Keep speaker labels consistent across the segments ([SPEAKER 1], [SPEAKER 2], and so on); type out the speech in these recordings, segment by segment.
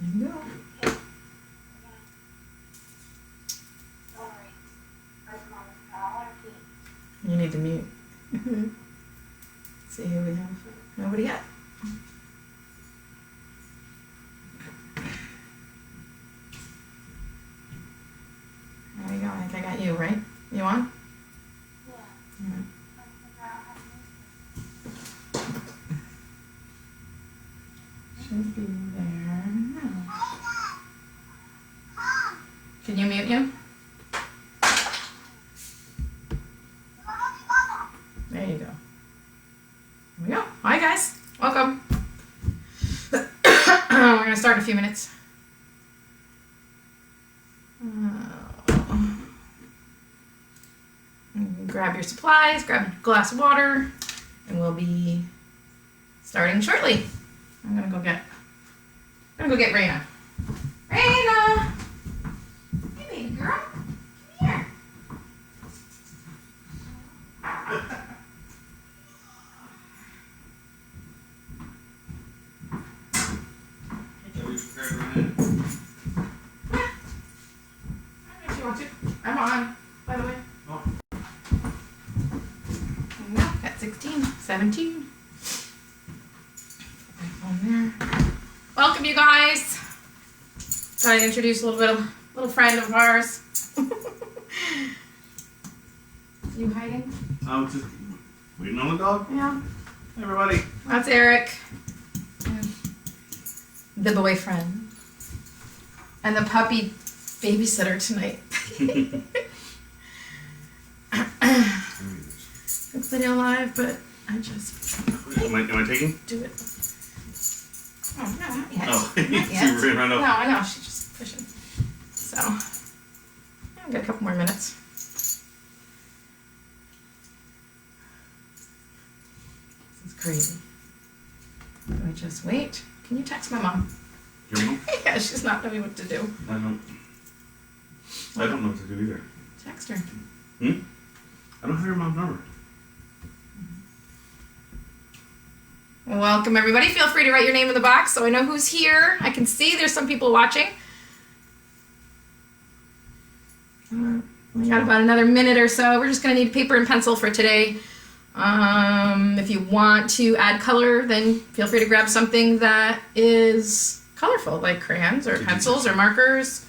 [SPEAKER 1] There you go. You need to mute. See who we have. Nobody yet. There you go. I think I got you, right? You on? Yeah. Should be there now. Can you mute you? There you go. Here we go. Hi guys. Welcome. We're going to start in a few minutes. Grab your supplies, grab a glass of water, and we'll be starting shortly. I'm gonna go get Raina. Raina! Hey baby girl, come here. If you want to. I'm on, by the way. Oh. No, got 16, 17. There. Welcome, you guys. Thought I'd introduce a little friend of ours. You hiding?
[SPEAKER 2] I'm just waiting on the dog.
[SPEAKER 1] Yeah.
[SPEAKER 2] Hey, everybody.
[SPEAKER 1] That's Eric, the boyfriend, and the puppy babysitter tonight. It's video live, but I just
[SPEAKER 2] am I taking?
[SPEAKER 1] Do it. Oh, no, not yet.
[SPEAKER 2] Oh,
[SPEAKER 1] not yet.
[SPEAKER 2] You were gonna run up.
[SPEAKER 1] No, I know. She's just pushing. So, yeah, I've got a couple more minutes. This is crazy. Do I just wait? Can you text my mom?
[SPEAKER 2] Your mom?
[SPEAKER 1] Yeah, she's not knowing what to do.
[SPEAKER 2] I don't know what to do either.
[SPEAKER 1] Text her.
[SPEAKER 2] I don't have your mom's number.
[SPEAKER 1] Welcome, everybody. Feel free to write your name in the box so I know who's here. I can see there's some people watching. We got about another minute or so. We're just going to need paper and pencil for today. If you want to add color, then feel free to grab something that is colorful, like crayons or pencils or markers.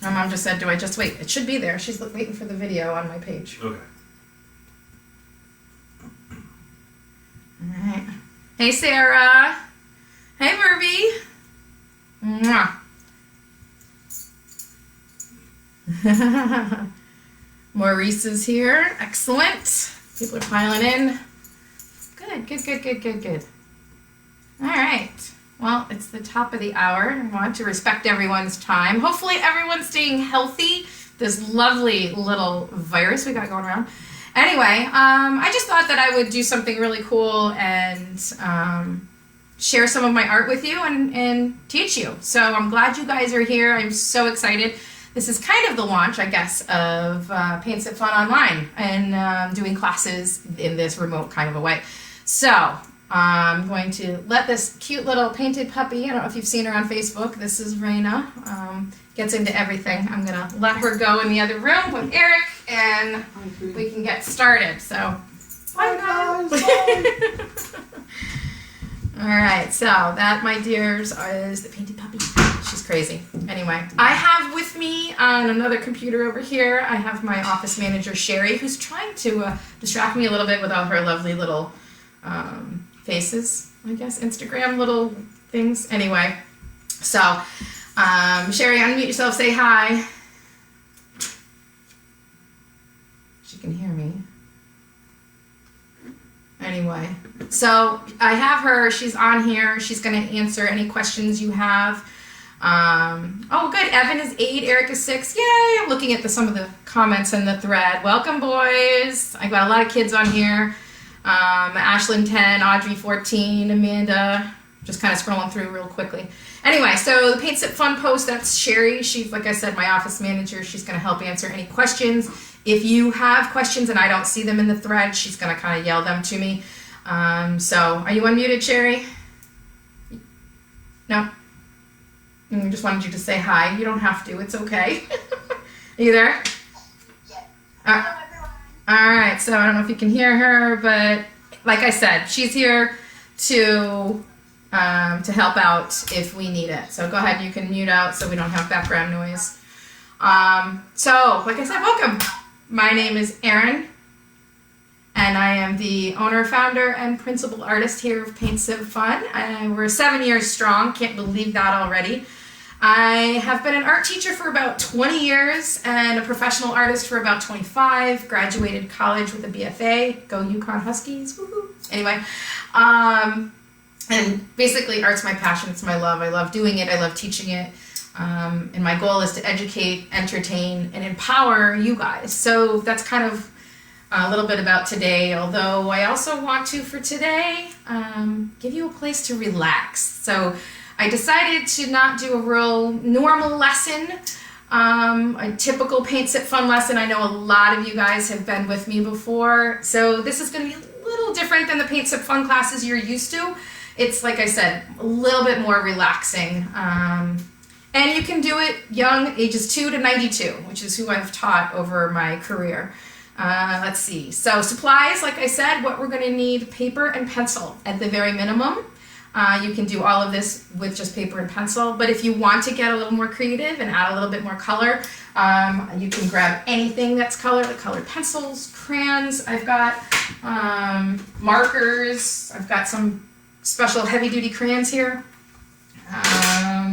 [SPEAKER 1] My mom just said, do I just wait? It should be there. She's waiting for the video on my page.
[SPEAKER 2] Okay.
[SPEAKER 1] All right. Hey, Sarah. Hey, Murphy. Mwah. Maurice is here. Excellent. People are piling in. Good. All right. Well, it's the top of the hour. I want to respect everyone's time. Hopefully everyone's staying healthy. This lovely little virus we got going around. Anyway, I just thought that I would do something really cool and share some of my art with you and teach you. So I'm glad you guys are here. I'm so excited. This is kind of the launch, I guess, of Paint Sip Fun Online and doing classes in this remote kind of a way. So I'm going to let this cute little painted puppy, I don't know if you've seen her on Facebook, this is Raina, gets into everything. I'm going to let her go in the other room with Eric and we can get started. So, bye guys! All right, so that, my dears, is the painted puppy. She's crazy. Anyway, I have with me on another computer over here, I have my office manager, Sherry, who's trying to distract me a little bit with all her lovely little faces, I guess, Instagram little things. Anyway, so Sherry, unmute yourself, say hi. She can hear me. Anyway, so I have her, she's on here, she's going to answer any questions you have. Oh, good, Evan is 8, Eric is 6, yay! I'm looking at some of the comments in the thread. Welcome, boys. I got a lot of kids on here. Ashlyn 10, Audrey 14, Amanda, just kind of scrolling through real quickly. Anyway, so the Paint Sip Fun post, that's Sherry. She's, like I said, my office manager. She's going to help answer any questions. If you have questions and I don't see them in the thread, she's going to kind of yell them to me. So, are you unmuted, Sherry? No? I just wanted you to say hi. You don't have to. It's okay. Are you there?
[SPEAKER 3] Hello, everyone.
[SPEAKER 1] All right. So I don't know if you can hear her, but like I said, she's here to help out if we need it. So go ahead. You can mute out so we don't have background noise. So like I said, welcome. My name is Erin, and I am the owner, founder, and principal artist here of Paints Have Fun. We're 7 years strong. Can't believe that already. I have been an art teacher for about 20 years and a professional artist for about 25. Graduated college with a BFA. Go Yukon Huskies. Woohoo. Anyway, and basically art's my passion. It's my love. I love doing it. I love teaching it. And my goal is to educate, entertain, and empower you guys. So that's kind of a little bit about today, although I also want to, for today, give you a place to relax. So I decided to not do a real normal lesson, a typical Paints It Fun lesson. I know a lot of you guys have been with me before, so this is going to be a little different than the Paints It Fun classes you're used to. It's, like I said, a little bit more relaxing. And you can do it young, ages 2 to 92, which is who I've taught over my career. Let's see. So supplies, like I said, what we're going to need, paper and pencil at the very minimum. You can do all of this with just paper and pencil, but if you want to get a little more creative and add a little bit more color, you can grab anything that's colored, like colored pencils, crayons. I've got markers. I've got some special heavy-duty crayons here.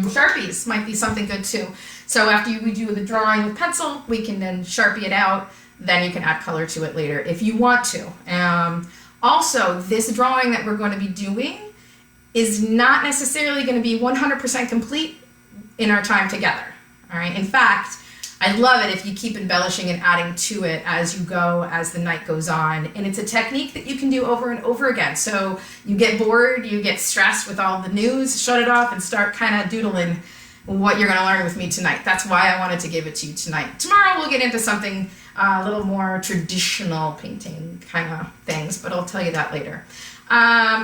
[SPEAKER 1] Sharpies might be something good too. So after we do the drawing with pencil, we can then Sharpie it out. Then you can add color to it later if you want to. Also, this drawing that we're going to be doing is not necessarily going to be 100% complete in our time together. All right. In fact, I love it if you keep embellishing and adding to it as you go, as the night goes on. And it's a technique that you can do over and over again. So you get bored, you get stressed with all the news, shut it off and start kind of doodling what you're going to learn with me tonight. That's why I wanted to give it to you tonight. Tomorrow we'll get into something a little more traditional painting kind of things, but I'll tell you that later. All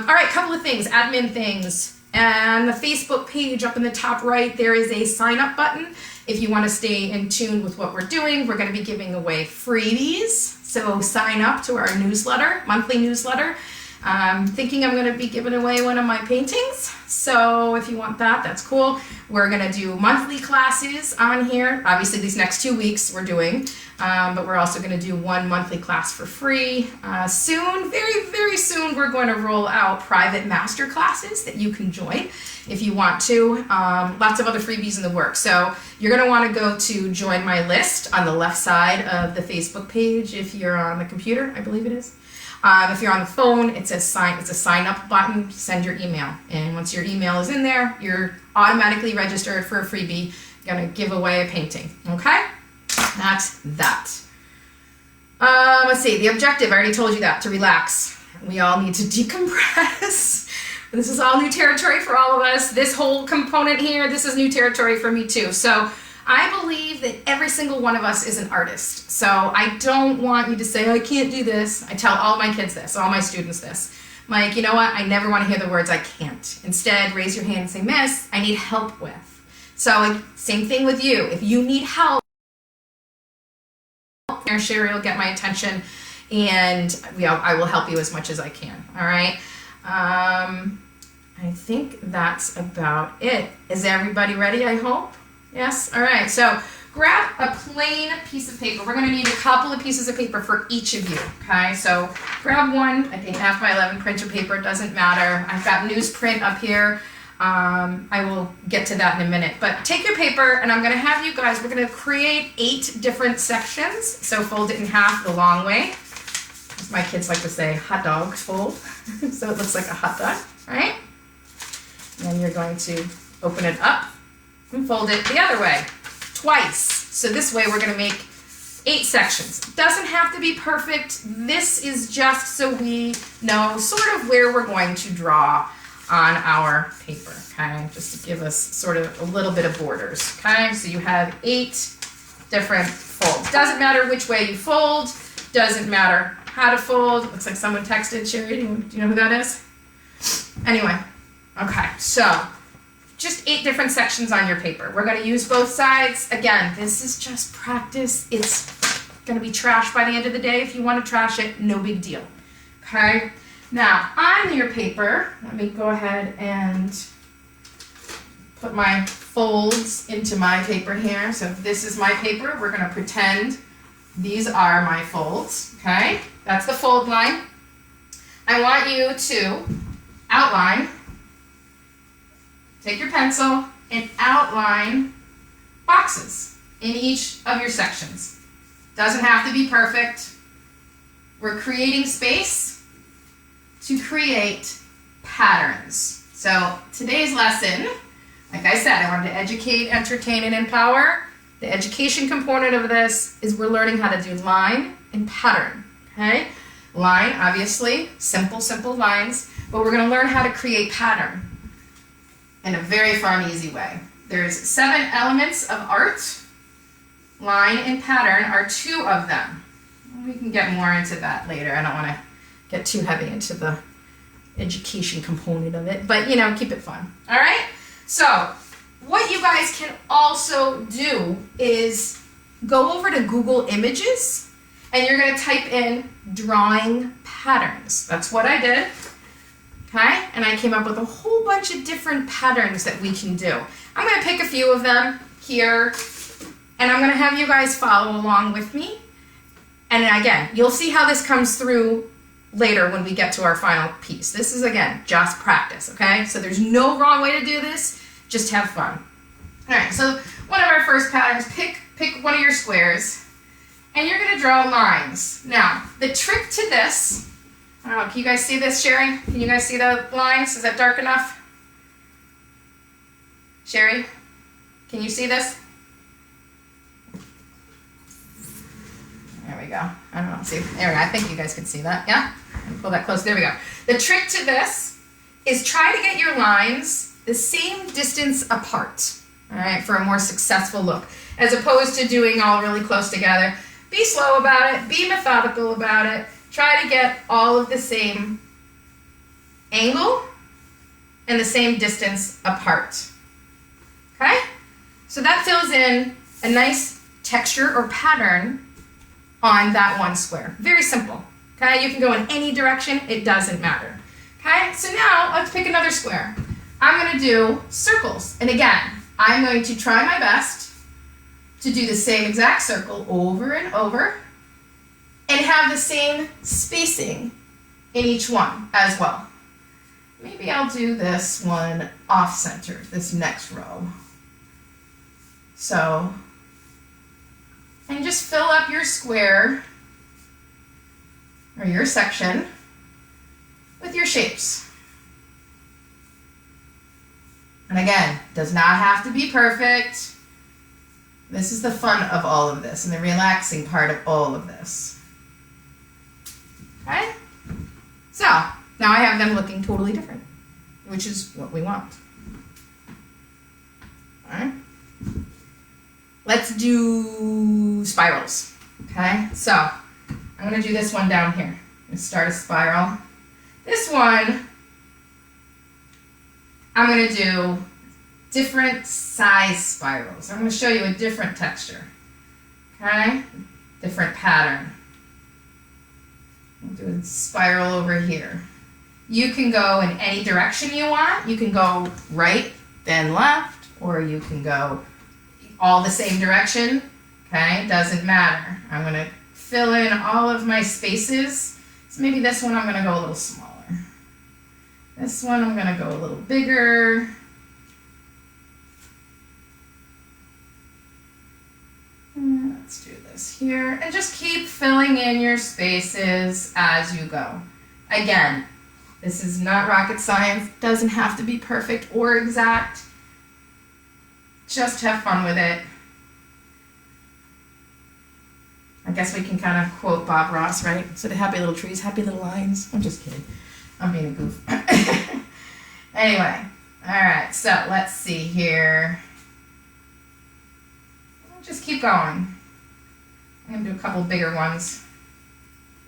[SPEAKER 1] right, couple of things, admin things. And the Facebook page up in the top right, there is a sign up button. If you want to stay in tune with what we're doing, we're going to be giving away freebies. So sign up to our newsletter, monthly newsletter. I'm thinking I'm going to be giving away one of my paintings. So if you want that, that's cool. We're going to do monthly classes on here. Obviously, these next 2 weeks we're doing, but we're also going to do one monthly class for free. Soon, very, very soon, we're going to roll out private master classes that you can join if you want to. Lots of other freebies in the works. So you're going to want to go to join my list on the left side of the Facebook page if you're on the computer, I believe it is. If you're on the phone, it's a sign up button. Send your email, and once your email is in there, you're automatically registered for a freebie. Gonna give away a painting. Okay, that's that. Let's see. The objective, I already told you that, to relax. We all need to decompress. This is all new territory for all of us. This whole component here, this is new territory for me too. So I believe that every single one of us is an artist. So I don't want you to say, I can't do this. I tell all my kids this, all my students this. I'm like, you know what? I never want to hear the words I can't. Instead, raise your hand and say, Miss, I need help with. So like, same thing with you. If you need help, Sherry will get my attention, and I will help you as much as I can. All right. I think that's about it. Is everybody ready, I hope? Yes? All right. So grab a plain piece of paper. We're going to need a couple of pieces of paper for each of you. Okay? So grab one, I think 1/2 by 11 printer paper. It doesn't matter. I've got newsprint up here. I will get to that in a minute. But take your paper, and I'm going to have you guys, we're going to create 8 different sections. So fold it in half the long way. As my kids like to say, hot dog fold. So it looks like a hot dog, right? And then you're going to open it up and fold it the other way, twice. So this way we're going to make 8 sections. It doesn't have to be perfect. This is just so we know sort of where we're going to draw on our paper, okay? Just to give us sort of a little bit of borders, okay? So you have 8 different folds. Doesn't matter which way you fold, doesn't matter how to fold. Looks like someone texted, Sherry, do you know who that is? Anyway, okay, so just 8 different sections on your paper. We're going to use both sides. Again, this is just practice. It's going to be trashed by the end of the day. If you want to trash it, no big deal. Okay? Now, on your paper, let me go ahead and put my folds into my paper here. So if this is my paper, we're going to pretend these are my folds. Okay? That's the fold line. I want you to outline. Take your pencil and outline boxes in each of your sections. Doesn't have to be perfect. We're creating space to create patterns. So today's lesson, like I said, I wanted to educate, entertain, and empower. The education component of this is we're learning how to do line and pattern, okay? Line, obviously, simple lines, but we're gonna learn how to create pattern in a very fun, easy way. There's 7 elements of art. Line and pattern are 2 of them. We can get more into that later. I don't want to get too heavy into the education component of it, but keep it fun. All right? So, what you guys can also do is go over to Google Images and you're going to type in drawing patterns. That's what I did. Okay, and I came up with a whole bunch of different patterns that we can do. I'm going to pick a few of them here, and I'm going to have you guys follow along with me. And again, you'll see how this comes through later when we get to our final piece. This is, again, just practice, okay? So there's no wrong way to do this, just have fun. All right, so one of our first patterns, pick one of your squares, and you're going to draw lines. Now, the trick to this, I don't know, can you guys see this, Sherry? Can you guys see the lines? Is that dark enough? Sherry, can you see this? There we go. I don't know. See, there we go. I think you guys can see that. Yeah? Pull that close. There we go. The trick to this is try to get your lines the same distance apart, all right, for a more successful look, as opposed to doing all really close together. Be slow about it. Be methodical about it. Try to get all of the same angle and the same distance apart. Okay? So that fills in a nice texture or pattern on that one square. Very simple. Okay? You can go in any direction. It doesn't matter. Okay? So now let's pick another square. I'm going to do circles. And again, I'm going to try my best to do the same exact circle over and over and have the same spacing in each one as well. Maybe I'll do this one off-center, this next row. So, and just fill up your square or your section with your shapes. And again, does not have to be perfect. This is the fun of all of this and the relaxing part of all of this. Okay? So, now I have them looking totally different, which is what we want. All right? Let's do spirals. Okay? So, I'm going to do this one down here. I'm going to start a spiral. This one, I'm going to do different size spirals. I'm going to show you a different texture. Okay? Different pattern. I'll do a spiral over here. You can go in any direction you want. You can go right, then left, or you can go all the same direction. Okay? Doesn't matter. I'm going to fill in all of my spaces. So maybe this one I'm going to go a little smaller. This one I'm going to go a little bigger. Let's do this here. And just keep filling in your spaces as you go. Again, this is not rocket science. Doesn't have to be perfect or exact. Just have fun with it. I guess we can kind of quote Bob Ross, right? So the happy little trees, happy little lines. I'm just kidding. I'm being a goof. Anyway, all right, so let's see here. We'll just keep going. I'm going to do a couple bigger ones.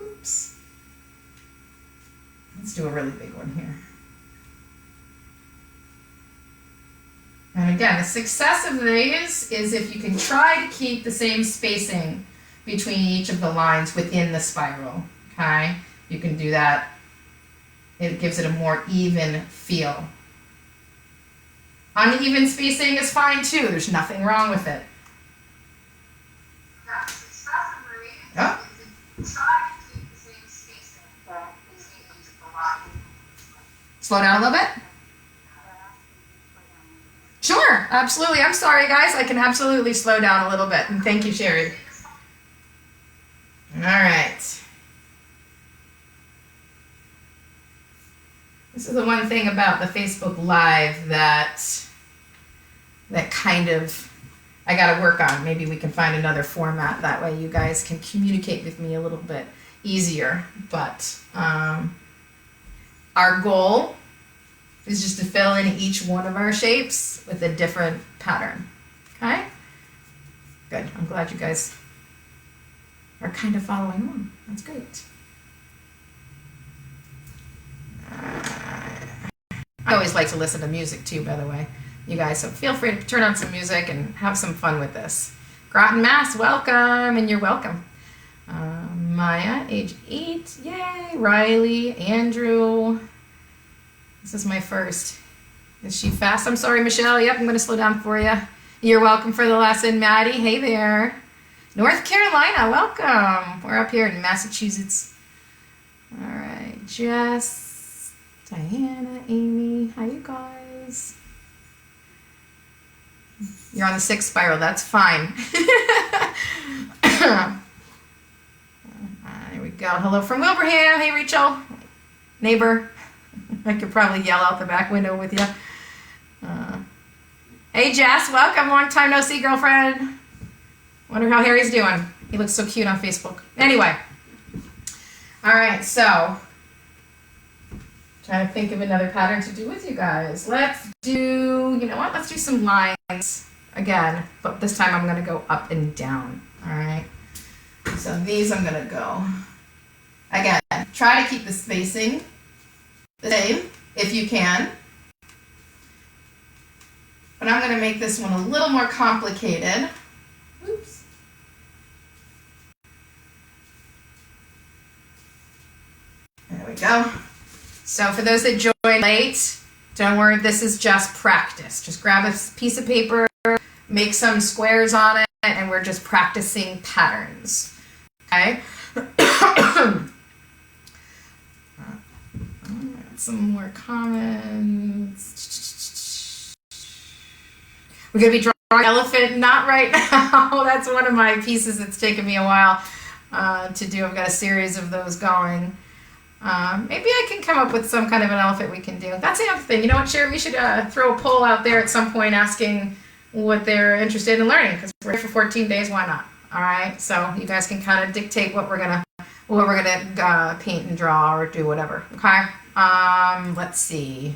[SPEAKER 1] Oops. Let's do a really big one here. And again, the success of these is if you can try to keep the same spacing between each of the lines within the spiral, okay? You can do that. It gives it a more even feel. Uneven spacing is fine too. There's nothing wrong with it.
[SPEAKER 3] Yeah, success of the reading
[SPEAKER 1] Oh.
[SPEAKER 3] is to try to keep the same spacing between each of the lines.
[SPEAKER 1] Slow down a little bit. Sure, absolutely. I'm sorry, guys. I can absolutely slow down a little bit. And thank you, Sherry. All right. This is the one thing about the Facebook Live that kind of I got to work on. Maybe we can find another format. That way you guys can communicate with me a little bit easier. But our goal is just to fill in each one of our shapes with a different pattern. Okay? Good. I'm glad you guys are kind of following along. That's great. I always like to listen to music too, by the way, you guys. So feel free to turn on some music and have some fun with this. Groton, Mass, welcome, and you're welcome. Maya, age 8, yay. Riley, Andrew. This is my first. Is she fast? I'm sorry, Michelle. Yep, I'm going to slow down for you. You're welcome for the lesson, Maddie. Hey there. North Carolina, welcome. We're up here in Massachusetts. All right, Jess, Diana, Amy. Hi, you guys. You're on the 6th spiral. That's fine. There we go. Hello from Wilbraham. Hey, Rachel. Neighbor. I could probably yell out the back window with you. Hey, Jess. Welcome. Long time no see, girlfriend. Wonder how Harry's doing. He looks so cute on Facebook. Anyway. All right, so trying to think of another pattern to do with you guys. Let's do, you know what? Let's do some lines again, but this time I'm going to go up and down. All right. So these I'm going to go. Again, try to keep the spacing the same if you can. But I'm going to make this one a little more complicated. Oops. There we go. So for those that joined late, don't worry, this is just practice. Just grab a piece of paper, make some squares on it, and we're just practicing patterns. Okay? Some more comments. We're going to be drawing elephant, not right now. That's one of my pieces that's taken me a while to do. I've got a series of those going. Maybe I can come up with some kind of an elephant we can do. That's the other thing. You know what, Sherry? We should throw a poll out there at some point asking what they're interested in learning, because we're here for 14 days. Why not? All right. So you guys can kind of dictate what we're gonna paint and draw or do whatever. Okay. Let's see.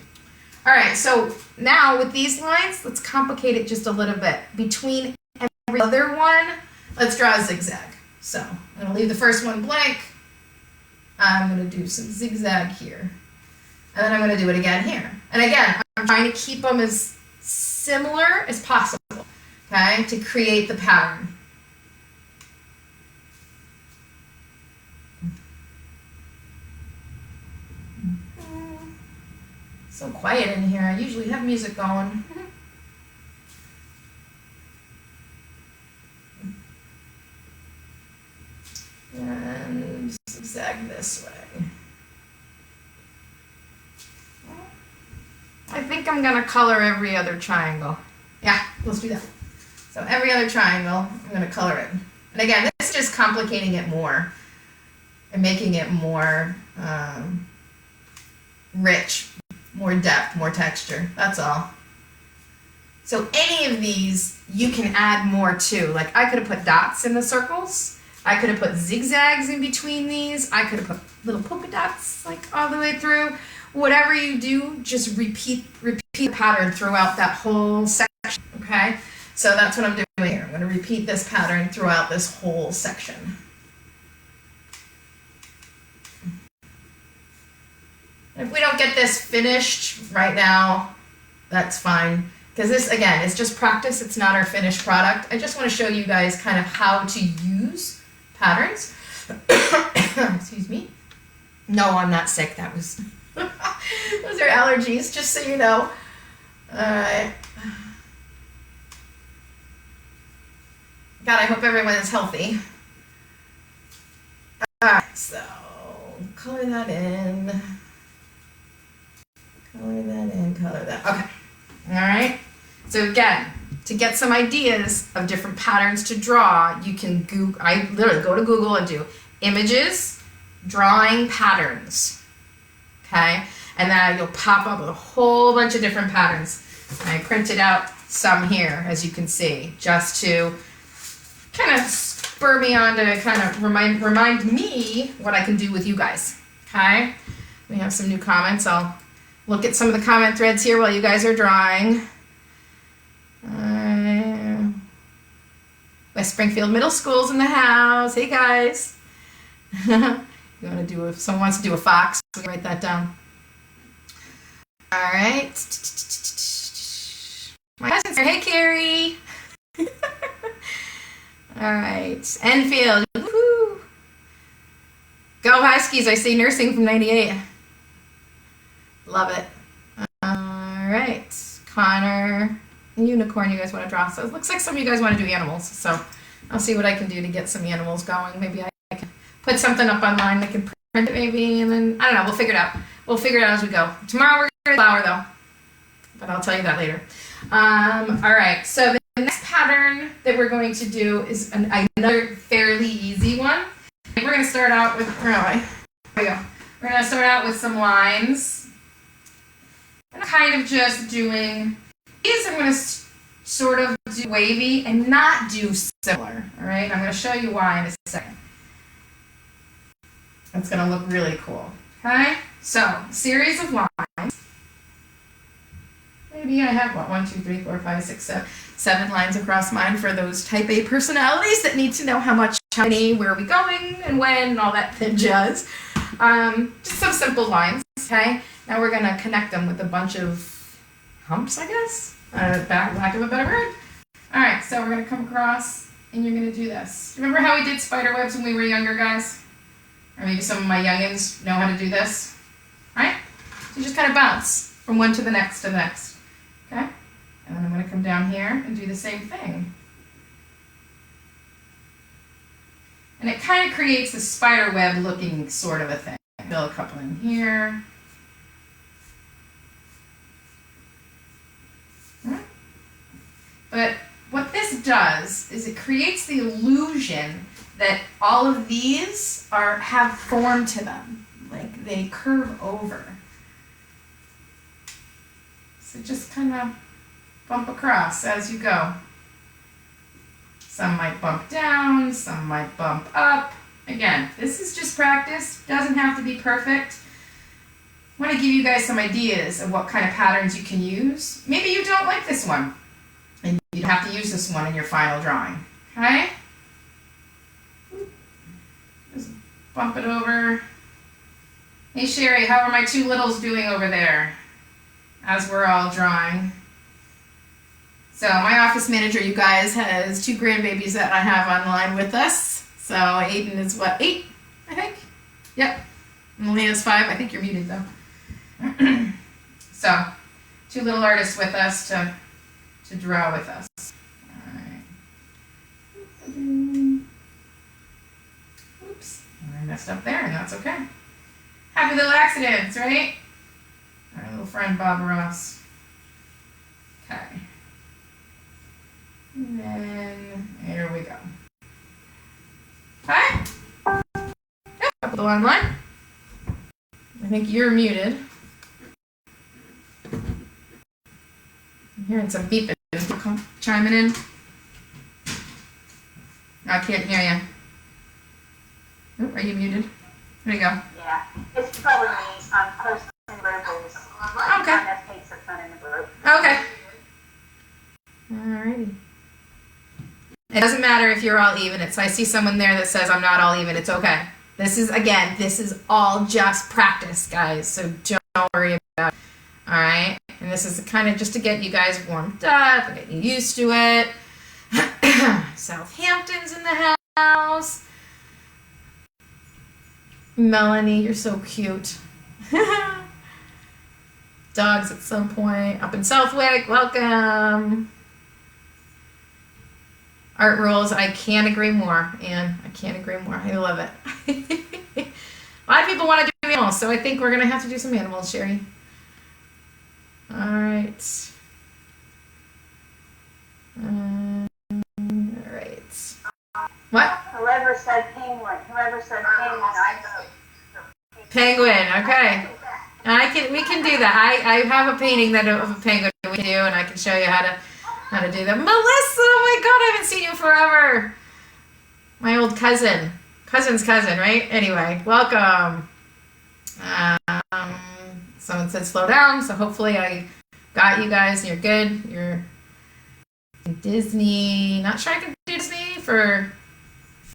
[SPEAKER 1] All right. So now with these lines, let's complicate it just a little bit. Between every other one, let's draw a zigzag. So I'm gonna leave the first one blank. I'm going to do some zigzag here. And then I'm going to do it again here. And again, I'm trying to keep them as similar as possible, okay, to create the pattern. So quiet in here. I usually have music going. And zigzag this way. I think I'm going to color every other triangle. Yeah, let's do that. So every other triangle, I'm going to color it. And again, this is just complicating it more and making it more rich, more depth, more texture. That's all. So any of these, you can add more to. Like I could have put dots in the circles. I could have put zigzags in between these. I could have put little polka dots like all the way through. Whatever you do, just repeat the pattern throughout that whole section, okay? So that's what I'm doing here. I'm going to repeat this pattern throughout this whole section. If we don't get this finished right now, that's fine. because this, again, is just practice. It's not our finished product. I just want to show you guys kind of how to use patterns. Excuse me. No, I'm not sick. That was, those are allergies, just so you know. All right. God, I hope everyone is healthy. All right, so color that in. Color that in, color that. Okay. All right. So again, to get some ideas of different patterns to draw, you can Google. I literally go to Google and do images, drawing patterns. Okay, and then you'll pop up with a whole bunch of different patterns. And I printed out some here, as you can see, just to kind of spur me on to kind of remind me what I can do with you guys. Okay, we have some new comments. I'll look at some of the comment threads here while you guys are drawing. West Springfield Middle School's in the house. Hey guys. You want to do if someone wants to do a fox, we can write that down. All right. My cousin's here. Hey Carrie. All right. Enfield. Woo-hoo. Go Huskies. I see nursing from 98. Love it. All right. Connor. Unicorn you guys want to draw. So it looks like some of you guys want to do animals. So I'll see what I can do to get some animals going. Maybe I can put something up online that can print it maybe. And then, I don't know. We'll figure it out. We'll figure it out as we go. Tomorrow we're going to flower though. But I'll tell you that later. All right. So the next pattern that we're going to do is another fairly easy one. We're going to start out with, where am I? There we go. We're going to start out with some lines. And kind of just doing, these I'm going to sort of do wavy and not do similar. All right. I'm going to show you why in a second. It's going to look really cool. Okay. So, series of lines. Maybe I have, what, 1, 2, 3, 4, 5, 6, 7 lines across mine for those type A personalities that need to know how much, how many, where are we going, and when, and all that jazz. Just some simple lines, okay? Now we're going to connect them with a bunch of humps, I guess? Lack of a better word. All right, so we're going to come across, and you're going to do this. Remember how we did spider webs when we were younger, guys? Or maybe some of my youngins know how to do this, right? So you just kind of bounce from one to the next to the next, okay? And then I'm going to come down here and do the same thing. And it kind of creates a spider web looking sort of a thing. Build a couple in here. But what this does is it creates the illusion that all of these have form to them, like they curve over. So just kind of bump across as you go. Some might bump down, some might bump up. Again, this is just practice, doesn't have to be perfect. I want to give you guys some ideas of what kind of patterns you can use. Maybe you don't like this one, and you don't have to use this one in your final drawing, okay? Just bump it over. Hey Sherry, how are my two littles doing over there as we're all drawing? So my office manager, you guys, has 2 grandbabies that I have online with us. So Aiden is what, 8, I think? Yep. And Leah's 5. I think you're muted though. So 2 little artists with us to draw with us. All right. Oops. I messed up there, and that's okay. Happy little accidents, right? Our little friend Bob Ross. Okay. And then, here we go. Hi. Yep, up the line. I think you're muted. I'm hearing some beeping. Chiming in. I can't hear you. Oh, are you muted? There you go.
[SPEAKER 3] Yeah, it's probably me. I'm posting labels.
[SPEAKER 1] Okay.
[SPEAKER 3] Takes a ton in the group.
[SPEAKER 1] Okay. Alrighty. It doesn't matter if you're all even. I see someone there that says I'm not all even. It's okay. This is all just practice, guys. So don't worry about it. All right. And this is kind of just to get you guys warmed up and get you used to it. Southampton's in the house. Melanie, you're so cute. Dogs at some point. Up in Southwick, welcome. Art rules, I can't agree more, Anne. I can't agree more. I love it. A lot of people want to do animals, so I think we're going to have to do some animals, Sherry. All right. All right. What?
[SPEAKER 3] Whoever said penguin, I vote.
[SPEAKER 1] Penguin, okay. We can do that. I have a painting of a penguin we can do, and I can show you how to do that. Melissa, oh my God, I haven't seen you forever. My old cousin's cousin, right? Anyway, welcome. Someone said slow down, so hopefully I got you guys and you're good. You're Disney. Not sure I can do Disney for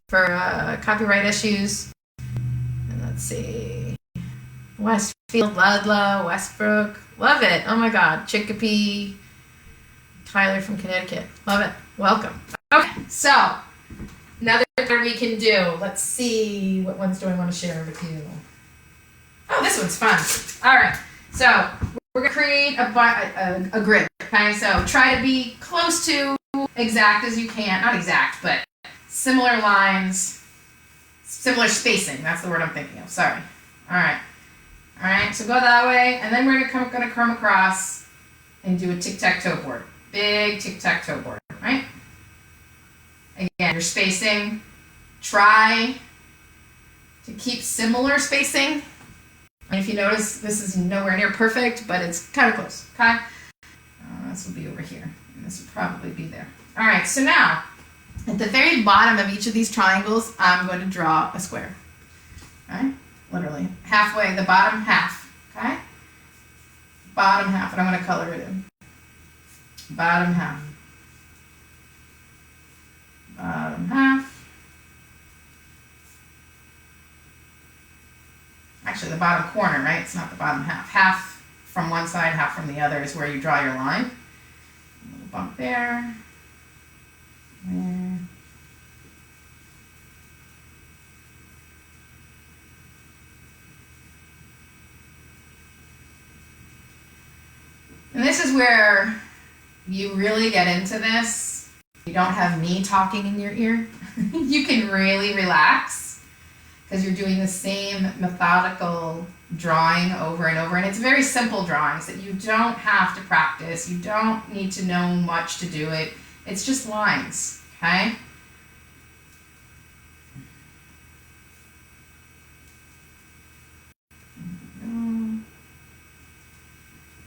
[SPEAKER 1] copyright issues. And let's see. Westfield, Ludlow, Westbrook. Love it. Oh my God. Chicopee. Tyler from Connecticut. Love it. Welcome. Okay, so another thing we can do. Let's see. What ones do I want to share with you? Oh, this one's fun. All right. So we're going to create a grid. Okay, so try to be close to exact as you can. Not exact, but similar lines, similar spacing. That's the word I'm thinking of. Sorry. All right. All right, so go that way, and then we're going to come across and do a tic-tac-toe board. Big tic-tac-toe board, right? Again, your spacing. Try to keep similar spacing. And if you notice, this is nowhere near perfect, but it's kind of close, okay? This will be over here, and this will probably be there. All right, so now, at the very bottom of each of these triangles, I'm going to draw a square, right? Literally, halfway, the bottom half, okay? Bottom half, and I'm going to color it in. Bottom half. Bottom half. Actually, the bottom corner, right? It's not the bottom half. Half from one side, half from the other is where you draw your line. A little bump there. There. And this is where you really get into this. You don't have me talking in your ear. You can really relax because you're doing the same methodical drawing over and over. And it's very simple drawings that you don't have to practice. You don't need to know much to do it. It's just lines, okay?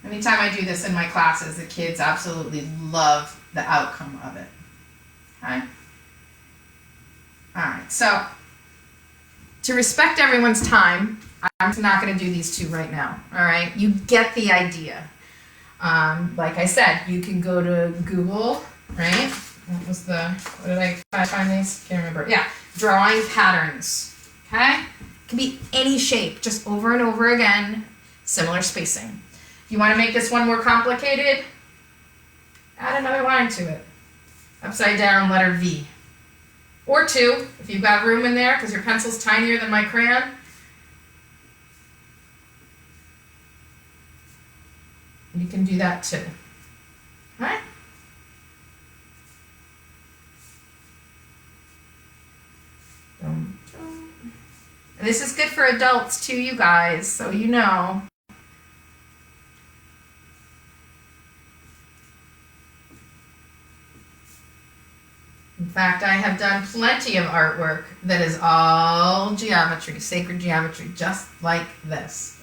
[SPEAKER 1] Anytime I do this in my classes, the kids absolutely love the outcome of it. Okay? All right, so to respect everyone's time, I'm not going to do these two right now. All right, you get the idea. Like I said, you can go to Google, right? What did I find these? Can't remember. Yeah, drawing patterns. Okay? It can be any shape, just over and over again, similar spacing. If you want to make this one more complicated, add another line to it. Upside down letter V. Or two, if you've got room in there, because your pencil's tinier than my crayon. You can do that too. All right? And this is good for adults too, you guys, so you know. In fact, I have done plenty of artwork that is all geometry, sacred geometry, just like this.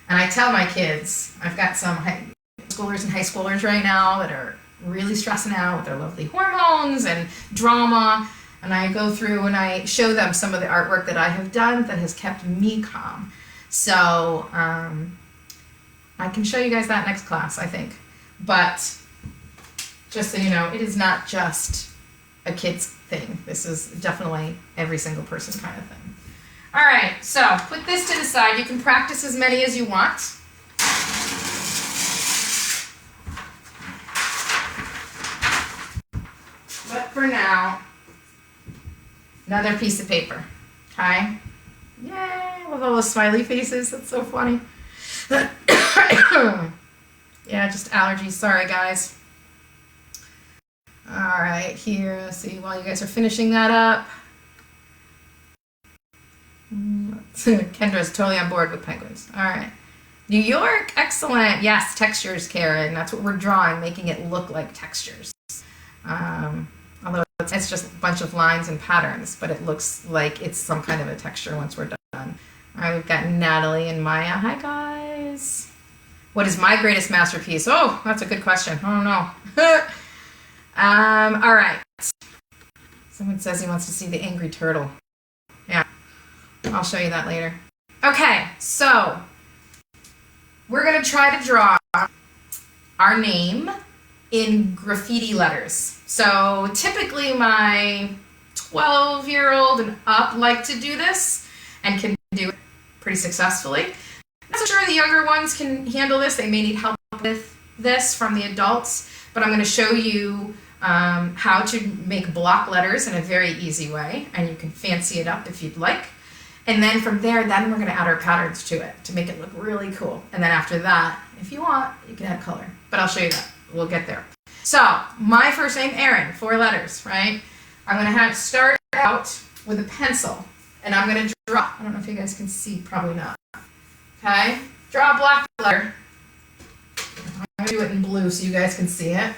[SPEAKER 1] And I tell my kids, I've got some high schoolers and high schoolers right now that are really stressing out with their lovely hormones and drama. And I go through and I show them some of the artwork that I have done that has kept me calm. So I can show you guys that next class, I think. But just so you know, it is not just a kid's thing. This is definitely every single person kind of thing. All right, so put this to the side. You can practice as many as you want. But for now, another piece of paper. Okay? Yay! With all those smiley faces. That's so funny. Yeah, just allergies. Sorry, guys. All right, here. Let's see. While you guys are finishing that up. Kendra's totally on board with penguins. All right. New York. Excellent. Yes, textures, Karen. That's what we're drawing, making it look like textures. Although it's just a bunch of lines and patterns, but it looks like it's some kind of a texture once we're done. All right, we've got Natalie and Maya. Hi, guys. What is my greatest masterpiece? Oh, that's a good question. I don't know. All right. Someone says he wants to see the angry turtle. Yeah, I'll show you that later. Okay, so we're going to try to draw our name in graffiti letters. So typically my 12-year-old and up like to do this and can do it pretty successfully. Not so sure the younger ones can handle this. They may need help with this from the adults, but I'm going to show you how to make block letters in a very easy way, and you can fancy it up if you'd like. And then from there, then we're going to add our patterns to it to make it look really cool. And then after that, if you want, you can add color. But I'll show you that. We'll get there. So, my first name, Erin, 4 letters, right? I'm going to start out with a pencil, and I'm going to draw. I don't know if you guys can see, probably not. Okay? Draw a block letter. I'm going to do it in blue so you guys can see it.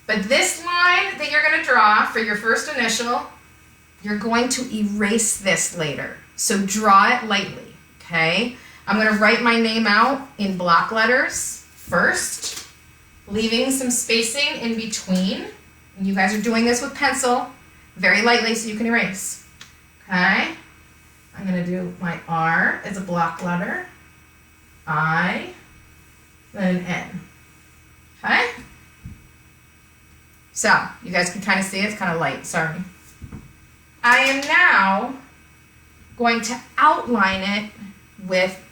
[SPEAKER 1] But this line that you're going to draw for your first initial, you're going to erase this later. So draw it lightly, okay? I'm going to write my name out in block letters first, leaving some spacing in between. And you guys are doing this with pencil, very lightly so you can erase. Okay? I'm going to do my R as a block letter, I, then an N. Okay? So, you guys can kind of see it. It's kind of light, sorry. I am now going to outline it with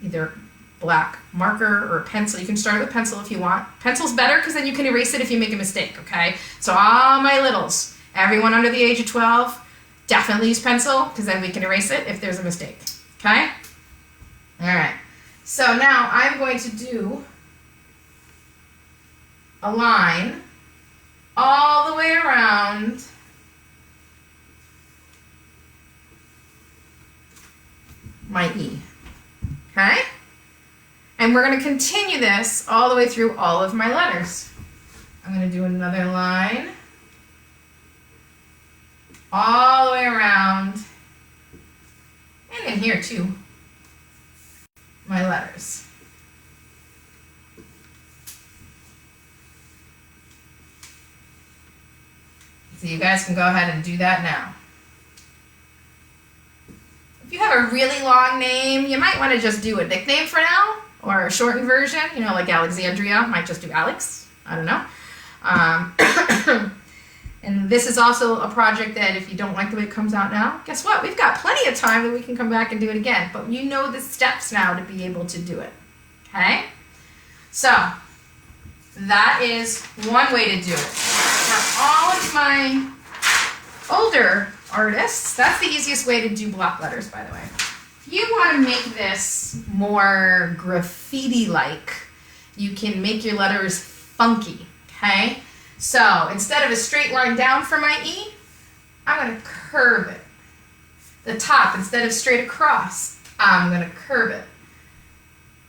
[SPEAKER 1] either black marker or pencil. You can start with pencil if you want. Pencil's better because then you can erase it if you make a mistake, okay? So all my littles, everyone under the age of 12, definitely use pencil because then we can erase it if there's a mistake, okay? All right. So now I'm going to do a line all the way around my E, okay? And we're going to continue this all the way through all of my letters. I'm going to do another line all the way around, and in here too, my letters. So you guys can go ahead and do that now. If you have a really long name, you might want to just do a nickname for now, or a shortened version, you know, like Alexandria, might just do Alex, I don't know. And this is also a project that if you don't like the way it comes out now, guess what? We've got plenty of time that we can come back and do it again, but you know the steps now to be able to do it, okay? So, that is one way to do it. For all of my older artists, that's the easiest way to do block letters, by the way. If you want to make this more graffiti-like, you can make your letters funky, okay? So instead of a straight line down for my E, I'm going to curve it. The top, instead of straight across, I'm going to curve it.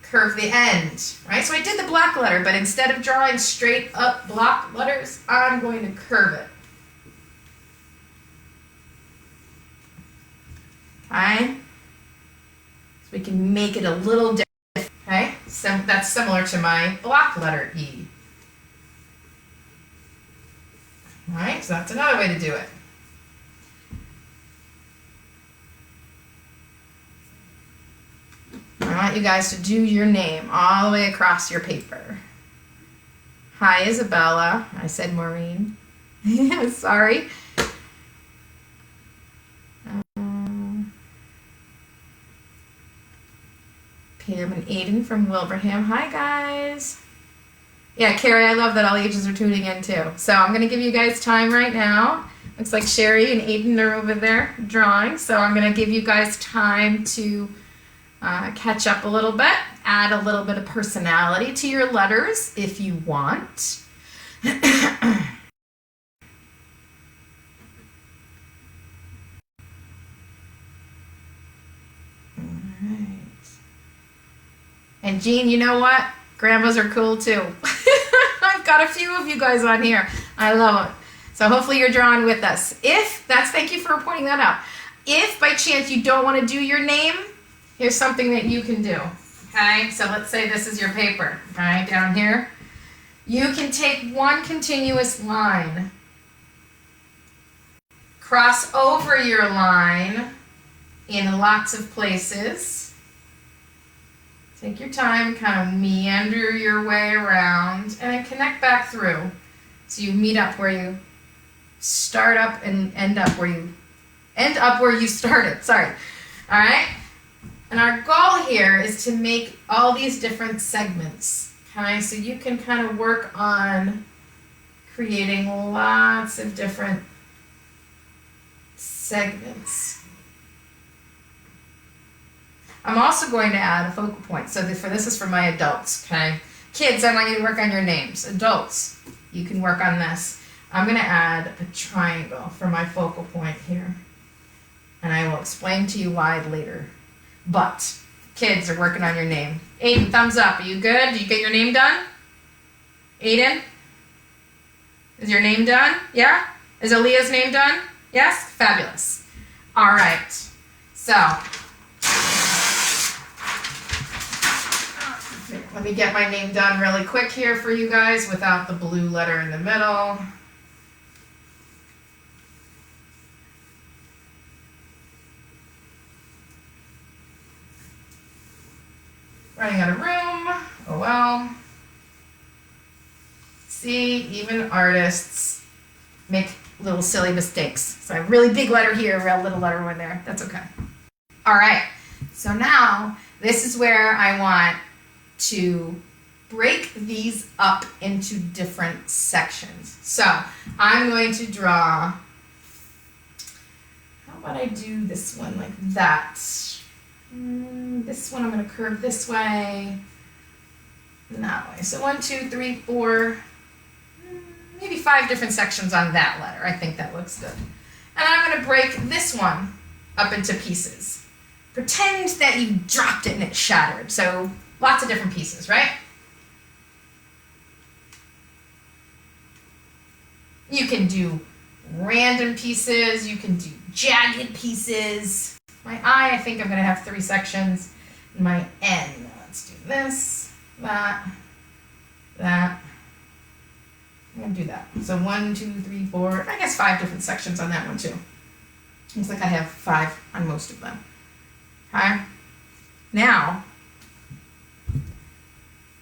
[SPEAKER 1] Curve the end, right? So I did the block letter, but instead of drawing straight up block letters, I'm going to curve it. Okay? So we can make it a little different, okay? So that's similar to my block letter E. All right, so that's another way to do it. I want you guys to do your name all the way across your paper. Hi, Isabella. I said Maureen. Sorry. Pam and Aiden from Wilbraham. Hi, guys. Yeah, Carrie, I love that all ages are tuning in too. So I'm going to give you guys time right now. Looks like Sherry and Aiden are over there drawing. So I'm going to give you guys time to catch up a little bit, add a little bit of personality to your letters if you want. And Jean, you know what? Grandmas are cool too. I've got a few of you guys on here. I love it. So hopefully you're drawing with us. Thank you for pointing that out. If by chance you don't want to do your name, here's something that you can do. Okay, so let's say this is your paper. Okay, down here. You can take one continuous line, cross over your line in lots of places. Take your time, kind of meander your way around, and then connect back through. So you meet up where you start up and end up where you started. Sorry. All right? And our goal here is to make all these different segments. Okay? So you can kind of work on creating lots of different segments. I'm also going to add a focal point. So this is for my adults, okay? Kids, I want you to work on your names. Adults, you can work on this. I'm going to add a triangle for my focal point here. And I will explain to you why later. But kids are working on your name. Aiden, thumbs up. Are you good? Did you get your name done? Aiden? Is your name done? Yeah? Is Aaliyah's name done? Yes? Fabulous. All right. So, let me get my name done really quick here for you guys without the blue letter in the middle. Running out of room. Oh well. See, even artists make little silly mistakes. So I have a really big letter here, a real little letter over there. That's okay. All right. So now this is where I want to break these up into different sections. So I'm going to draw, how about I do this one like that? This one I'm going to curve this way and that way. So 1, 2, 3, 4, maybe 5 different sections on that letter. I think that looks good. And I'm going to break this one up into pieces. Pretend that you dropped it and it shattered. So lots of different pieces, right? You can do random pieces. You can do jagged pieces. My I think I'm going to have 3 sections. My N, let's do this, that. I'm going to do that. So 1, 2, 3, 4, I guess 5 different sections on that one too. Looks like I have 5 on most of them. Okay? Now,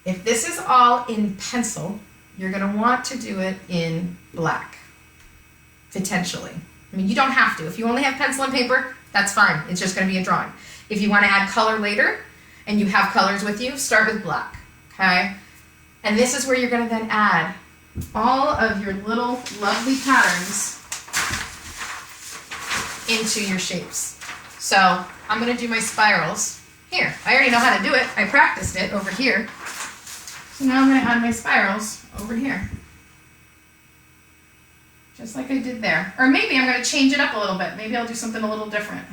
[SPEAKER 1] if this is all in pencil, you're going to want to do it in black, potentially. I mean, you don't have to. If you only have pencil and paper, that's fine. It's just going to be a drawing. If you want to add color later, and you have colors with you, start with black, okay? And this is where you're going to then add all of your little lovely patterns into your shapes. So I'm going to do my spirals here. I already know how to do it. I practiced it over here. So now I'm going to add my spirals over here. Just like I did there. Or maybe I'm going to change it up a little bit. Maybe I'll do something a little different.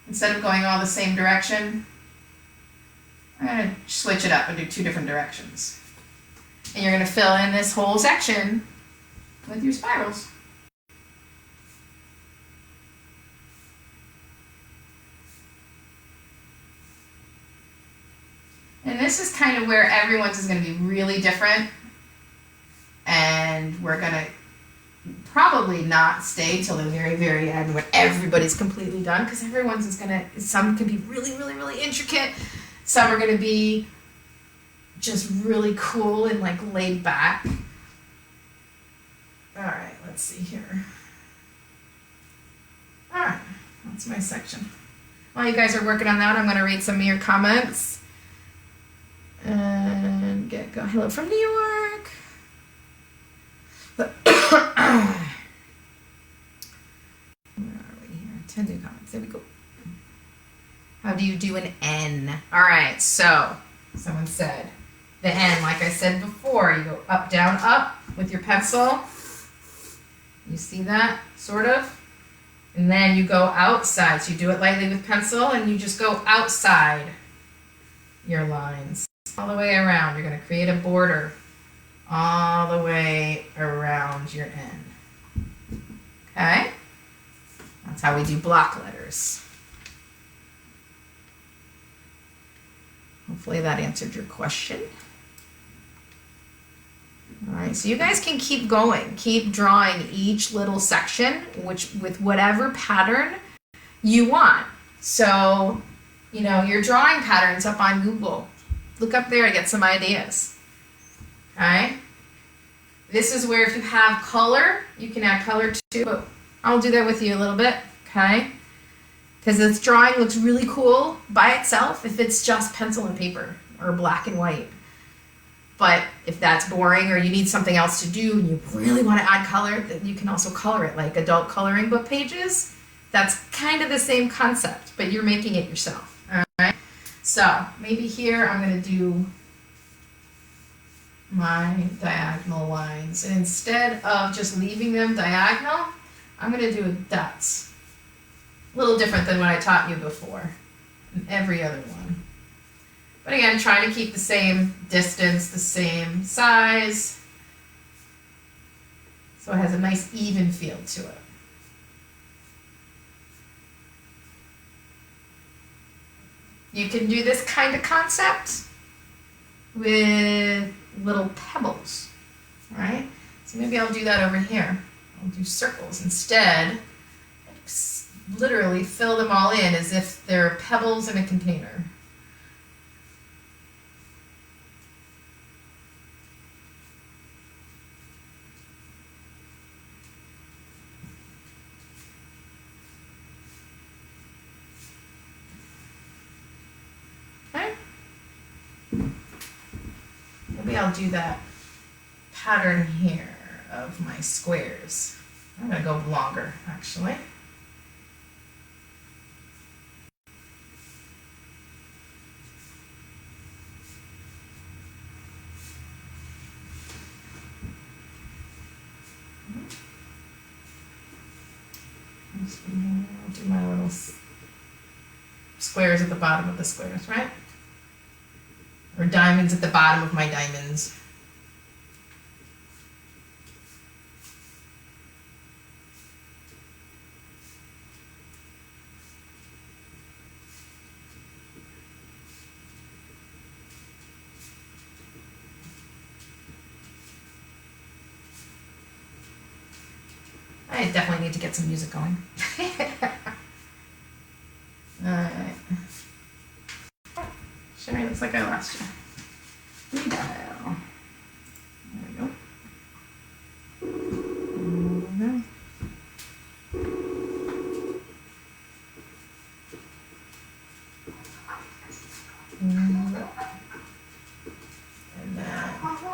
[SPEAKER 1] Instead of going all the same direction, I'm going to switch it up and do 2 different directions. And you're going to fill in this whole section with your spirals. And this is kind of where everyone's is going to be really different. And we're going to probably not stay till the very, very end when everybody's completely done, because everyone's is going to, some can be really, really, really intricate. Some are going to be just really cool and like laid back. All right, let's see here. All right, that's my section. While you guys are working on that, I'm going to read some of your comments. get go. Hello from New York. Where are we here? 10 new comments. There we go. How do you do an N? All right, so someone said the N, like I said before, you go up, down, up with your pencil. You see that, sort of? And then you go outside. So you do it lightly with pencil and you just go outside your lines. All the way around. You're going to create a border all the way around your N. Okay? That's how we do block letters. Hopefully that answered your question. All right, so you guys can keep going. Keep drawing each little section with whatever pattern you want. So, you know, you're drawing patterns up on Google. Look up there to get some ideas. Okay? This is where if you have color, you can add color too. But I'll do that with you a little bit, okay? Because this drawing looks really cool by itself if it's just pencil and paper or black and white. But if that's boring or you need something else to do and you really want to add color, then you can also color it like adult coloring book pages. That's kind of the same concept, but you're making it yourself. All right? So maybe here I'm going to do my diagonal lines. And instead of just leaving them diagonal, I'm going to do dots. A little different than what I taught you before in every other one. But again, trying to keep the same distance, the same size, so it has a nice even feel to it. You can do this kind of concept with little pebbles, right? So maybe I'll do that over here. I'll do circles instead. Literally fill them all in as if they're pebbles in a container. Okay. Maybe I'll do that pattern here of my squares. I'm going to go longer, actually. I'll do my little squares at the bottom of the squares, right? Or diamonds at the bottom of my diamonds. I definitely need to get some music going. Alright. Sherry, looks like I lost you. Redial. There we go. And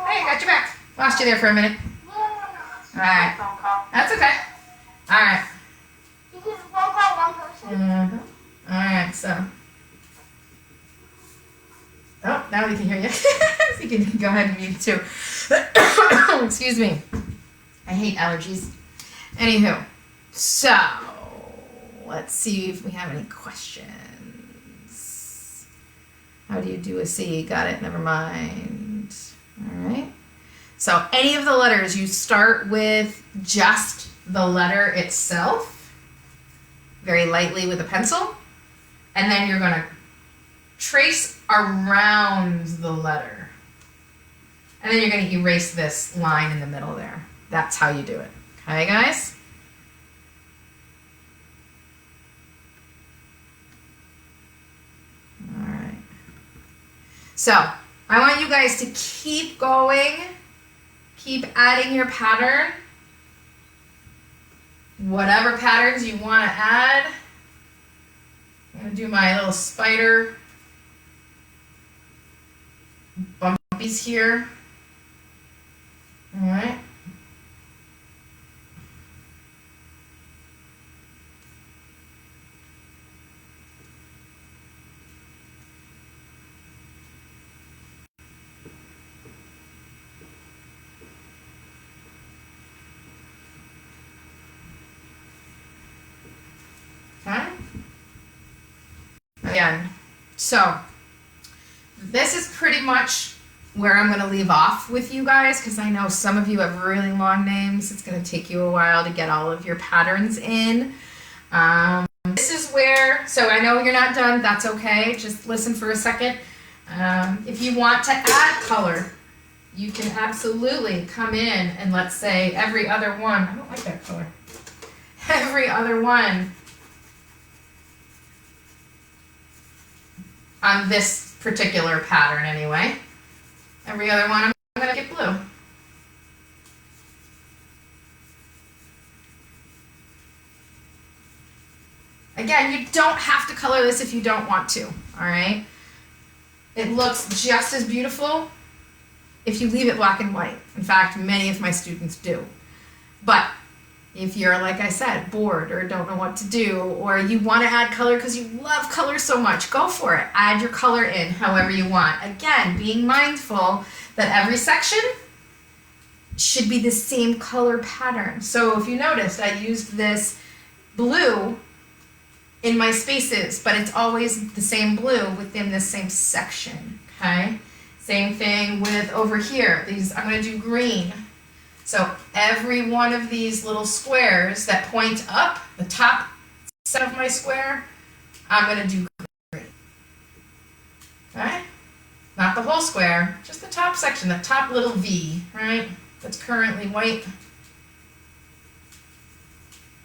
[SPEAKER 1] hey, got your back. Lost you there for a minute. Alright. That's okay. Alright. Alright, so. Oh, now we can hear you. So you can go ahead and mute too. Excuse me. I hate allergies. Anywho, so let's see if we have any questions. How do you do a C? Got it, never mind. Alright. So any of the letters, you start with just the letter itself, very lightly with a pencil, and then you're going to trace around the letter. And then you're going to erase this line in the middle there. That's how you do it. Okay, guys? All right. So I want you guys to keep going. Keep adding your pattern. Whatever patterns you want to add. I'm going to do my little spider bump bumpies here. All right. Okay. Again, so this is pretty much where I'm going to leave off with you guys, because I know some of you have really long names. It's going to take you a while to get all of your patterns in. This is where, so I know you're not done, that's okay, just listen for a second. If you want to add color, you can absolutely come in and let's say every other one, I don't like that color, every other one on this particular pattern anyway. Every other one I'm going to get blue. Again, you don't have to color this if you don't want to, all right? It looks just as beautiful if you leave it black and white. In fact, many of my students do. But if you're, like I said, bored or don't know what to do, or you want to add color because you love color so much, go for it. Add your color in however you want. Again, being mindful that every section should be the same color pattern. So if you noticed, I used this blue in my spaces, but it's always the same blue within the same section, okay? Same thing with over here. These, I'm going to do green. So every one of these little squares that point up, the top set of my square, I'm going to do green. Okay? Not the whole square, just the top section, the top little V, right? That's currently white.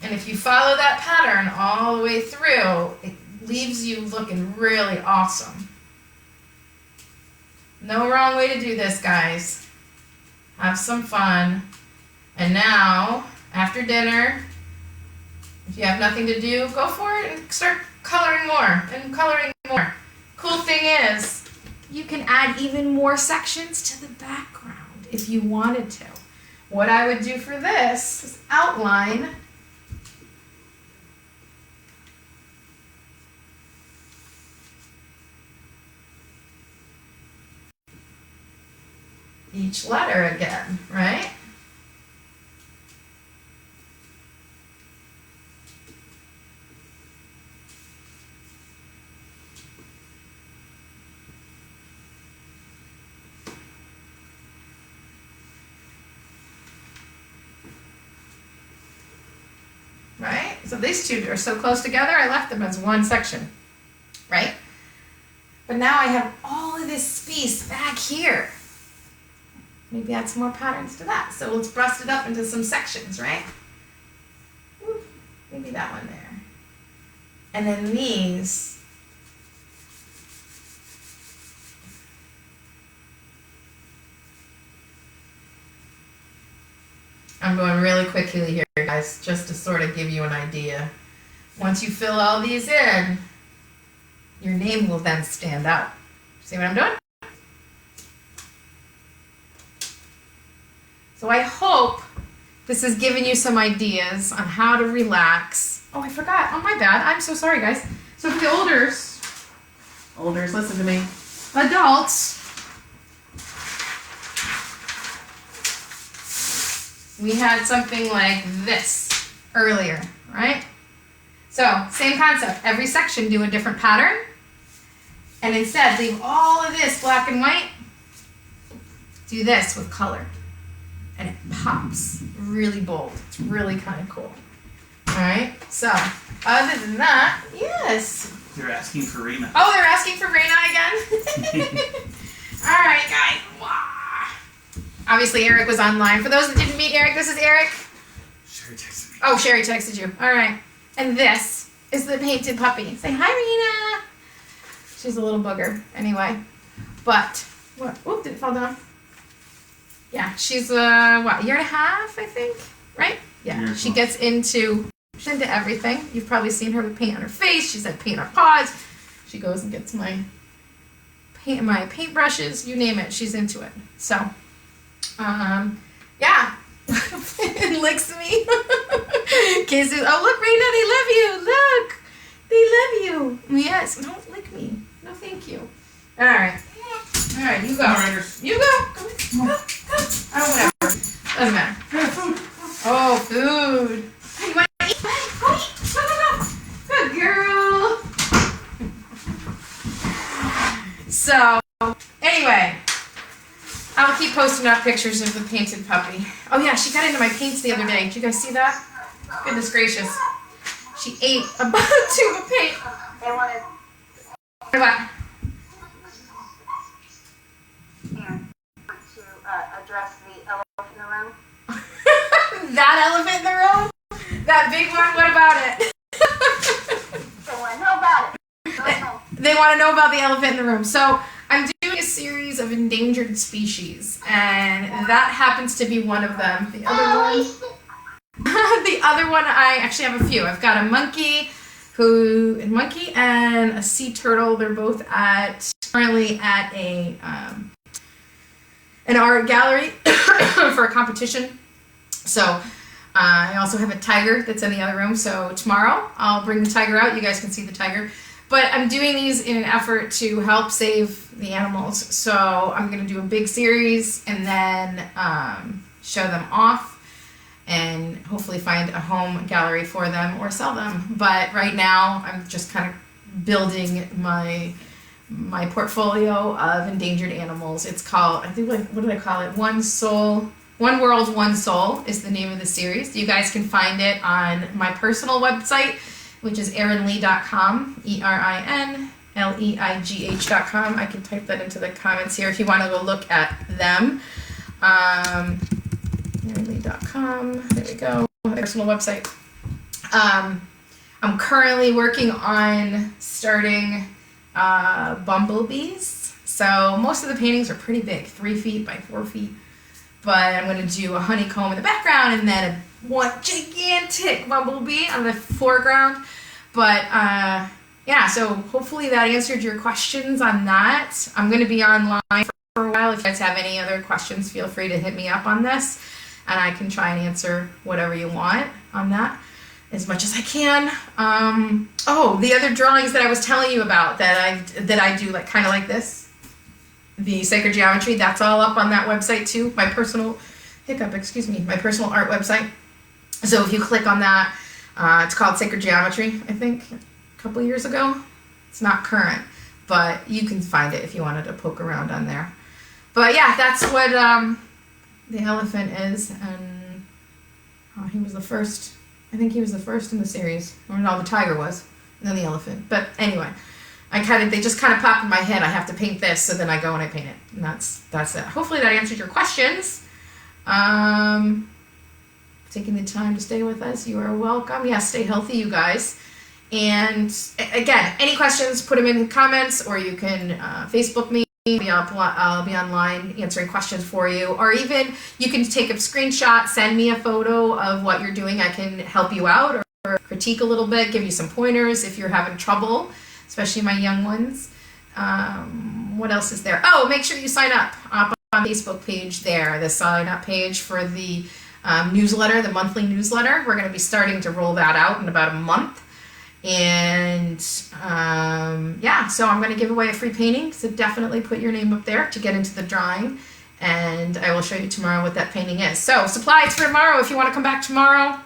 [SPEAKER 1] And if you follow that pattern all the way through, it leaves you looking really awesome. No wrong way to do this, guys. Have some fun. And now, after dinner, if you have nothing to do, go for it and start coloring more and coloring more. Cool thing is, you can add even more sections to the background if you wanted to. What I would do for this is outline each letter again, right? Right? So these two are so close together, I left them as one section, right? But now I have all of this space back here. Maybe add some more patterns to that. So let's bust it up into some sections, right? Woo, maybe that one there. And then these. I'm going really quickly here, guys, just to sort of give you an idea. Once you fill all these in, your name will then stand out. See what I'm doing? So I hope this has given you some ideas on how to relax. Oh, I forgot. Oh, my bad. I'm so sorry, guys. So for the olders, listen to me. Adults, we had something like this earlier, right? So same concept. Every section do a different pattern. And instead, leave all of this black and white. Do this with color. And it pops really bold. It's really kind of cool. All right. So other than that, yes.
[SPEAKER 2] They're asking for Raina.
[SPEAKER 1] Oh, they're asking for Raina again. All right, guys. Wow. Obviously, Eric was online. For those that didn't meet Eric, this is Eric.
[SPEAKER 2] Sherry texted me.
[SPEAKER 1] Oh, Sherry texted you. All right. And this is the painted puppy. Say hi, Raina. She's a little booger. Anyway. But what? Whoop! Did it fall down? Yeah, she's what, a year and a half, I think, right? Yeah, she gets into everything. You've probably seen her with paint on her face. She's had paint on her paws. She goes and gets my my paintbrushes, you name it, she's into it. So, yeah. It licks me. Kisses. Oh, look, Raina, they love you. Look. They love you. Yes. Don't lick me. No, thank you. All right. All right, you go. You go. Go. Oh, whatever. Doesn't matter. Oh, food. You want to eat? Go eat. Go. Good girl. So, anyway, I'll keep posting up pictures of the painted puppy. Oh yeah, she got into my paints the other day. Did you guys see that? Goodness gracious. She ate a tube of paint.
[SPEAKER 3] They wanted
[SPEAKER 1] What about?
[SPEAKER 3] Erin to address the elephant in the room.
[SPEAKER 1] That elephant in the room? That big one? What about it?
[SPEAKER 3] They want to know about it.
[SPEAKER 1] They want to know about the elephant in the room. So I'm doing a series of endangered species, and that happens to be one of them. The other one, the other one, I actually have a few. I've got a monkey and a sea turtle. They're both currently at an art gallery for a competition. So I also have a tiger that's in the other room. So tomorrow I'll bring the tiger out. You guys can see the tiger. But I'm doing these in an effort to help save the animals. So I'm going to do a big series and then show them off and hopefully find a home gallery for them or sell them. But right now I'm just kind of building my portfolio of endangered animals. It's called, I think, what did I call it? One World, One Soul is the name of the series. You guys can find it on my personal website, which is erinleigh.com, ErinLeigh.com. I can type that into the comments here if you want to go look at them. erinleigh.com, there we go, my personal website. I'm currently working on starting bumblebees. So most of the paintings are pretty big, 3 feet by 4 feet. But I'm going to do a honeycomb in the background and then one gigantic bumblebee on the foreground. But yeah, so hopefully that answered your questions on that. I'm going to be online for a while. If you guys have any other questions, feel free to hit me up on this, and I can try and answer whatever you want on that as much as I can. Oh, the other drawings that I was telling you about that I do, like kind of like this, the sacred geometry, that's all up on that website too. My personal my personal art website. So if you click on that, it's called Sacred Geometry, I think, a couple years ago. It's not current, but you can find it if you wanted to poke around on there. But yeah, that's what the elephant is, and he was the first. I think he was the first in the series, or no, the tiger was, and then the elephant. But anyway, they just kind of pop in my head. I have to paint this, so then I go and I paint it, and that's it. Hopefully that answered your questions. Taking the time to stay with us, you are welcome. Yeah, stay healthy, you guys. And again, any questions, put them in the comments, or you can Facebook me. I'll be online answering questions for you, or even you can take a screenshot, send me a photo of what you're doing. I can help you out or critique a little bit, give you some pointers if you're having trouble, especially my young ones. What else is there? Oh, make sure you sign up on the Facebook page there, the sign up page for the newsletter, the monthly newsletter. We're going to be starting to roll that out in about a month. And yeah, so I'm going to give away a free painting, so definitely put your name up there to get into the drawing, and I will show you tomorrow what that painting is. So supplies for tomorrow, if you want to come back tomorrow,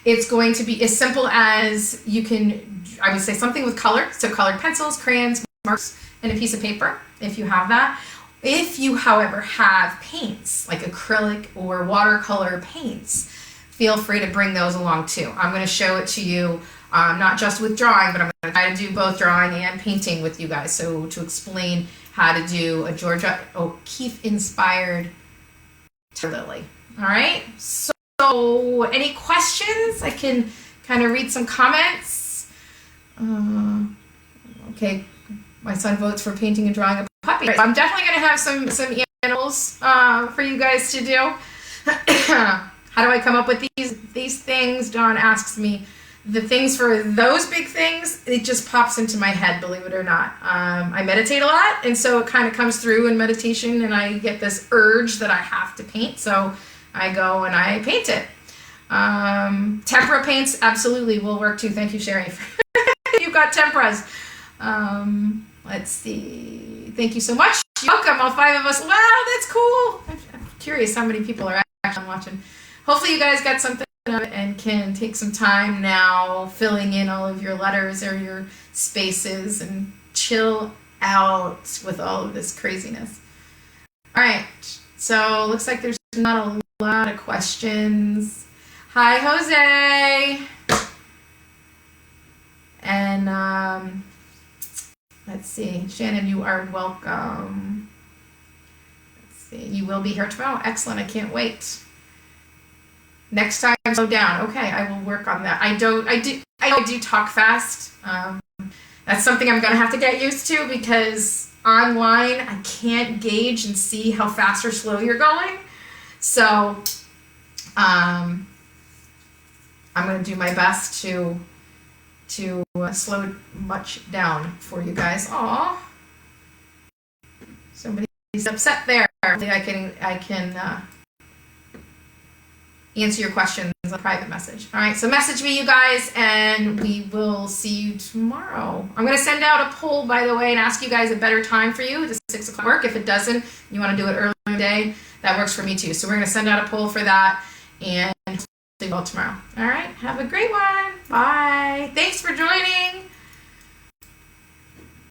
[SPEAKER 1] it's going to be as simple as you can, I would say something with color, so colored pencils, crayons, marks, and a piece of paper, if you have that. If you, however, have paints, like acrylic or watercolor paints, feel free to bring those along too. I'm going to show it to you, not just with drawing, but I'm going to try to do both drawing and painting with you guys. So to explain how to do a Georgia O'Keeffe-inspired lily. All right. So any questions? I can kind of read some comments. Okay. My son votes for painting and drawing a puppy. I'm definitely going to have some animals for you guys to do. How do I come up with these things? Dawn asks me the things for those big things, it just pops into my head, believe it or not. I meditate a lot, and so it kind of comes through in meditation, and I get this urge that I have to paint, so I go and I paint it. Tempera paints absolutely will work too. Thank you, Sherry. You've got temperas. Let's see. Thank you so much. You're welcome, all 5 of us. Wow, that's cool. I'm curious how many people are actually watching. Hopefully you guys got something out of it and can take some time now filling in all of your letters or your spaces and chill out with all of this craziness. All right, so looks like there's not a lot of questions. Hi, Jose. And let's see, Shannon, you are welcome. Let's see, you will be here tomorrow. Excellent, I can't wait. Next time, slow down. Okay, I will work on that. I do talk fast. That's something I'm gonna have to get used to because online I can't gauge and see how fast or slow you're going. So I'm gonna do my best to slow much down for you guys. Aw, somebody's upset there. Hopefully I can answer your questions in a private message. All right, so message me, you guys, and we will see you tomorrow. I'm going to send out a poll, by the way, and ask you guys a better time for you. Does 6 o'clock work? If it doesn't, you want to do it earlier in the day, that works for me too. So we're going to send out a poll for that, and see you all tomorrow. All right, have a great one. Bye. Thanks for joining.